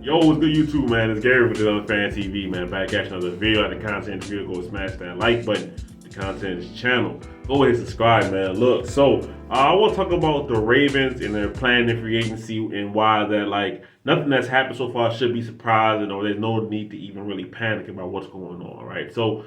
Yo, what's good, YouTube, man? It's Gary with the Fan TV, man. Back at another video. At the content video, go smash that like button. The content is channel. Go ahead and subscribe, man. Look, so I want to talk about the Ravens and their plan in free agency and why that nothing that's happened so far should be surprising, or there's no need to even really panic about what's going on, right? So,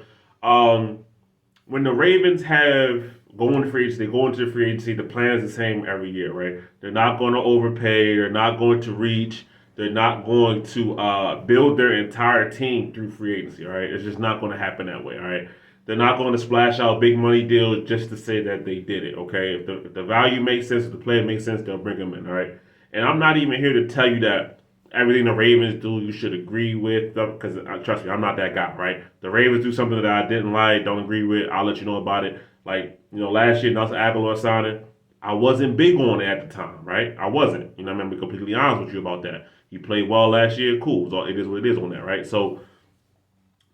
when the Ravens have going to free agency, they go into the free agency. The plan is the same every year, right? They're not going to overpay. They're not going to reach. They're not going to build their entire team through free agency, all right? It's just not going to happen that way, all right? They're not going to splash out big money deals just to say that they did it, okay? If the value makes sense, if the player makes sense, they'll bring them in, all right? And I'm not even here to tell you that everything the Ravens do you should agree with, because trust me, I'm not that guy, right? The Ravens do something that I didn't like, don't agree with, I'll let you know about it. Like, last year, Nelson Aguilar signing, I wasn't big on it at the time, right? I wasn't. I'm going to be completely honest with you about that. He played well last year, cool. So it is what it is on that, right? So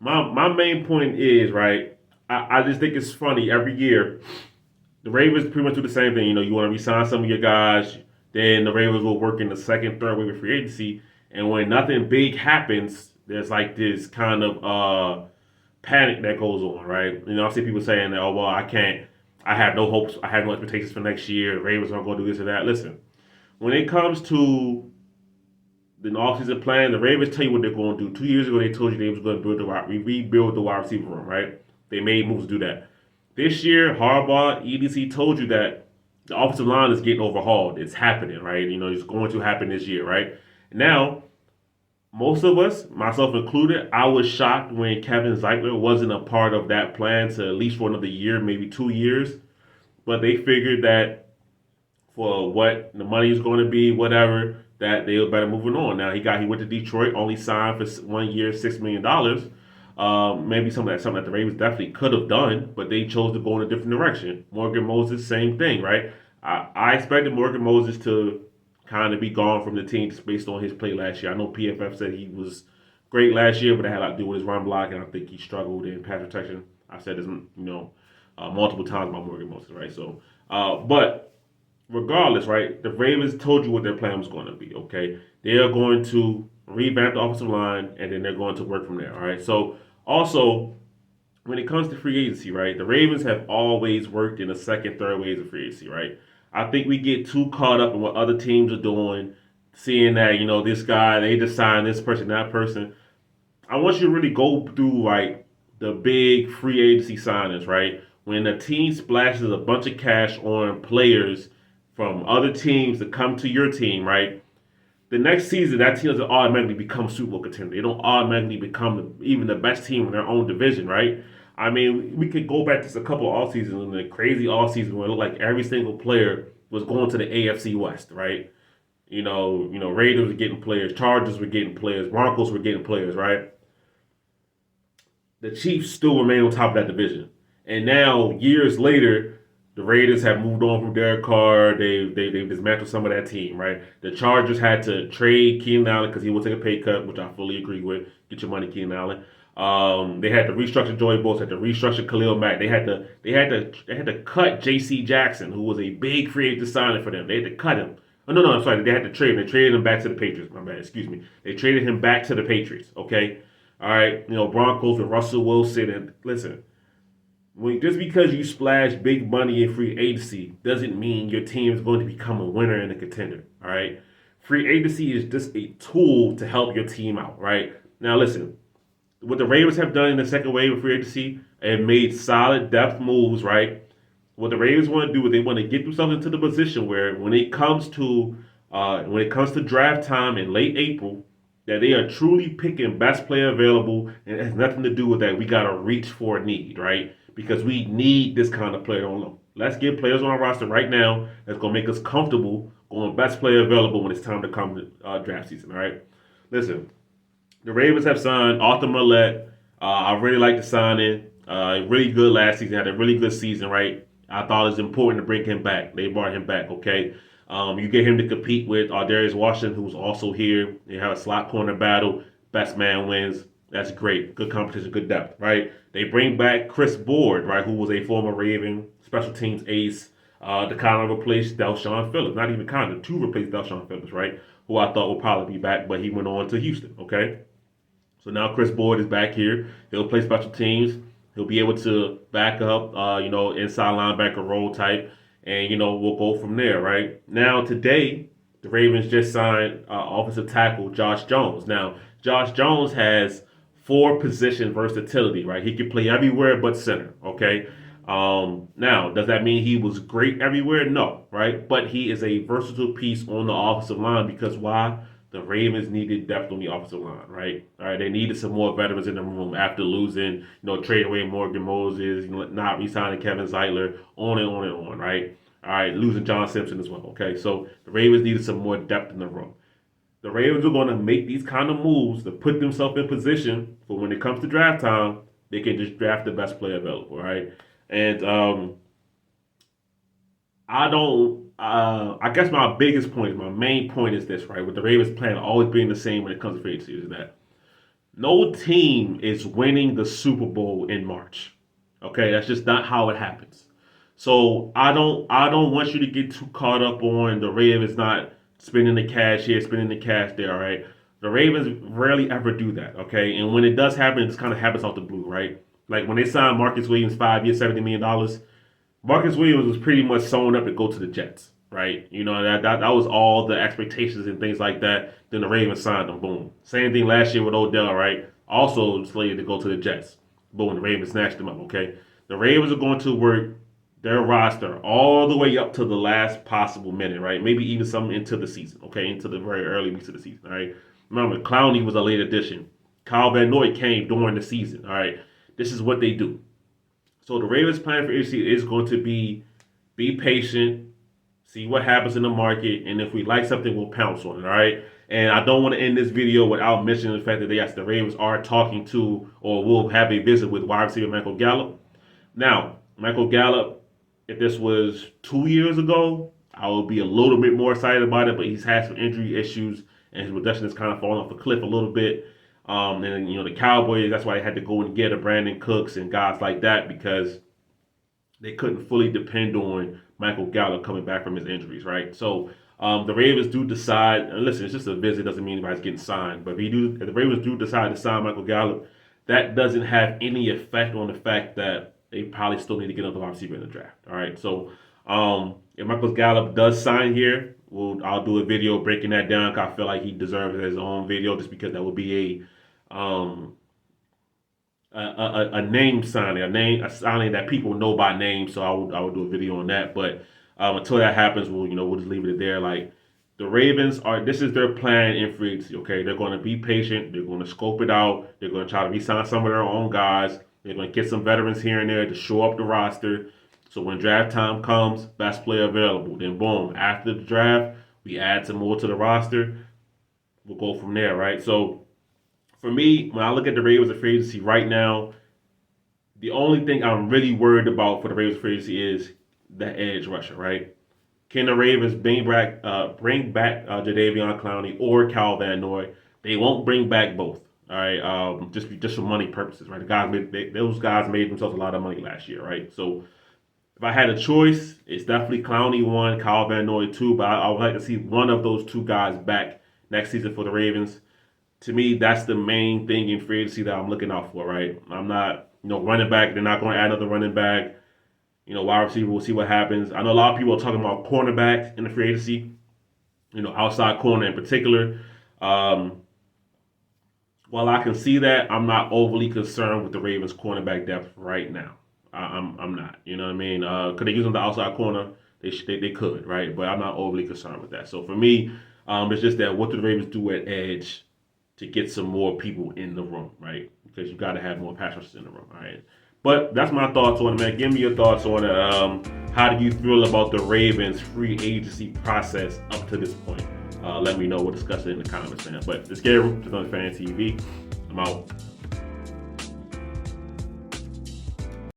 my main point is, right, I just think it's funny every year. The Ravens pretty much do the same thing. You want to resign some of your guys, then the Ravens will work in the second, third wave of free agency. And when nothing big happens, there's like this kind of panic that goes on, right? I see people saying that, oh, well, I have no hopes, I have no expectations for next year. The Ravens aren't going to do this or that. Listen, when it comes to the offseason plan, the Ravens tell you what they're going to do. 2 years ago, they told you they was going to rebuild the wide receiver room, right? They made moves to do that. This year, Harbaugh, EDC told you that the offensive line is getting overhauled. It's happening, right? It's going to happen this year, right? Now, most of us, myself included, I was shocked when Kevin Zeitler wasn't a part of that plan to at least for another year, maybe 2 years. But they figured that for what the money is going to be, whatever, that they were better moving on. Now he went to Detroit, only signed for 1 year, $6 million. Maybe something that the Ravens definitely could have done, but they chose to go in a different direction. Morgan Moses, same thing, right? I expected Morgan Moses to kind of be gone from the team just based on his play last year. I know PFF said he was great last year, but it had a lot to do with his run block, and I think he struggled in pass protection. I said this, multiple times about Morgan Moses, right? So, but regardless, right, the Ravens told you what their plan was going to be, okay? They are going to revamp the offensive line, and then they're going to work from there, all right? So, also, when it comes to free agency, right, the Ravens have always worked in the second, third waves of free agency, right? I think we get too caught up in what other teams are doing, seeing that, this guy, they just signed this person, that person. I want you to really go through, like, the big free agency signings, right? When a team splashes a bunch of cash on players from other teams to come to your team, right? The next season, that team doesn't automatically become a Super Bowl contender. They don't automatically become even the best team in their own division, right? I mean, we could go back to a couple of off seasons, and the crazy off season where it looked like every single player was going to the AFC West, right? Raiders were getting players, Chargers were getting players, Broncos were getting players, right? The Chiefs still remain on top of that division. And now, years later, the Raiders have moved on from Derek Carr. They've dismantled some of that team, right? The Chargers had to trade Keenan Allen because he will take a pay cut, which I fully agree with. Get your money, Keenan Allen. They had to restructure Joey Bosa, had to restructure Khalil Mack. They had to cut J.C. Jackson, who was a big free agent signing for them. They had to cut him. Oh no, I'm sorry. They had to trade him. They traded him back to the Patriots. My bad. Excuse me. They traded him back to the Patriots. Okay. All right. Broncos with Russell Wilson. And listen, just because you splash big money in free agency doesn't mean your team is going to become a winner and a contender. All right. Free agency is just a tool to help your team out. Right. Now, listen, what the Ravens have done in the second wave of free agency and made solid depth moves. Right. What the Ravens want to do is they want to get themselves into the position where when it comes to draft time in late April, that they are truly picking best player available, and it has nothing to do with that. We got to reach for a need, right? Because we need this kind of player on loan. Let's get players on our roster right now that's going to make us comfortable going best player available when it's time to come to draft season, all right? Listen, the Ravens have signed Arthur Millette. I really like the signing. Really good last season. Had a really good season, right? I thought it was important to bring him back. They brought him back, okay? You get him to compete with Darius Washington, who's also here. They have a slot corner battle. Best man wins. That's great. Good competition, good depth, right? They bring back Chris Board, right, who was a former Raven, special teams ace, to kind of replace Delshon Phillips. Not even kind of, to replace Delshon Phillips, right? who I thought would probably be back, but he went on to Houston. Okay, so now Chris Board is back here. He'll play special teams. He'll be able to back up, inside linebacker role type, and we'll go from there. Right now, today, the Ravens just signed offensive tackle Josh Jones. Now, Josh Jones has 4 position versatility. Right, he can play everywhere but center. Okay. Now, does that mean he was great everywhere? No, right? But he is a versatile piece on the offensive line because why? The Ravens needed depth on the offensive line, right? All right, they needed some more veterans in the room after losing, trading away Morgan Moses, not re-signing Kevin Zeitler, on and on and on, right? All right, losing John Simpson as well. Okay, so the Ravens needed some more depth in the room. The Ravens are going to make these kind of moves to put themselves in position for when it comes to draft time, they can just draft the best player available, right? And I guess my biggest point, my main point is this, right? With the Ravens plan always being the same when it comes to free agency is that no team is winning the Super Bowl in March. Okay, that's just not how it happens. So I don't want you to get too caught up on the Ravens not spending the cash here, spending the cash there, all right? The Ravens rarely ever do that, okay? And when it does happen, it just kind of happens out the blue, right? Like when they signed Marcus Williams 5 years, $70 million, Marcus Williams was pretty much sewn up to go to the Jets, right? That was all the expectations and things like that. Then the Ravens signed him, boom. Same thing last year with Odell, right? Also slated to go to the Jets. Boom, the Ravens snatched him up, okay? The Ravens are going to work their roster all the way up to the last possible minute, right? Maybe even some into the season, okay? Into the very early weeks of the season, all right? Remember, Clowney was a late addition. Kyle Van Noy came during the season, all right? This is what they do. So the Ravens' plan for agency is going to be patient, see what happens in the market, and if we like something, we'll pounce on it, all right? And I don't want to end this video without mentioning the fact that the Ravens are talking to or will have a visit with wide receiver Michael Gallup. Now, Michael Gallup, if this was 2 years ago, I would be a little bit more excited about it, but he's had some injury issues, and his production has kind of fallen off a cliff a little bit. And the Cowboys, that's why they had to go and get a Brandon Cooks and guys like that because they couldn't fully depend on Michael Gallup coming back from his injuries, right? So the Ravens do decide, and listen, it's just a visit, doesn't mean anybody's getting signed. But if the Ravens do decide to sign Michael Gallup, that doesn't have any effect on the fact that they probably still need to get another wide receiver in the draft, all right? So if Michael Gallup does sign here, I'll do a video breaking that down because I feel like he deserves his own video just because that would be a name signing, a signing that people know by name. So I would do a video on that. But until that happens, we'll just leave it there. Like the Ravens this is their plan in free agency. Okay, they're going to be patient. They're going to scope it out. They're going to try to re-sign some of their own guys. They're going to get some veterans here and there to show up the roster. So when draft time comes, best player available. Then boom, after the draft, we add some more to the roster. We'll go from there, right? So for me, when I look at the Ravens of free agency right now, the only thing I'm really worried about for the Ravens free agency is the edge rusher, right? Can the Ravens bring back Jadeveon Clowney or Kyle Van Noy? They won't bring back both. All right, just for money purposes, right? Those guys made themselves a lot of money last year, right? So if I had a choice, it's definitely Clowney 1, Kyle Van Noy 2, but I would like to see one of those two guys back next season for the Ravens. To me, that's the main thing in free agency that I'm looking out for, right? I'm not, running back. They're not going to add another running back. Wide receiver, we'll see what happens. I know a lot of people are talking about cornerbacks in the free agency, outside corner in particular. While I can see that, I'm not overly concerned with the Ravens' cornerback depth right now. I'm not. You know what I mean? Could they use them the outside corner? They could, right? But I'm not overly concerned with that. So for me, it's just that what do the Ravens do at edge to get some more people in the room, right? Because you got to have more pass rushers in the room, all right? But that's my thoughts on it, man. Give me your thoughts on it. How do you feel about the Ravens' free agency process up to this point? Let me know. We'll discuss it in the comments, man. But it's Gabriel, just on Fan TV. I'm out.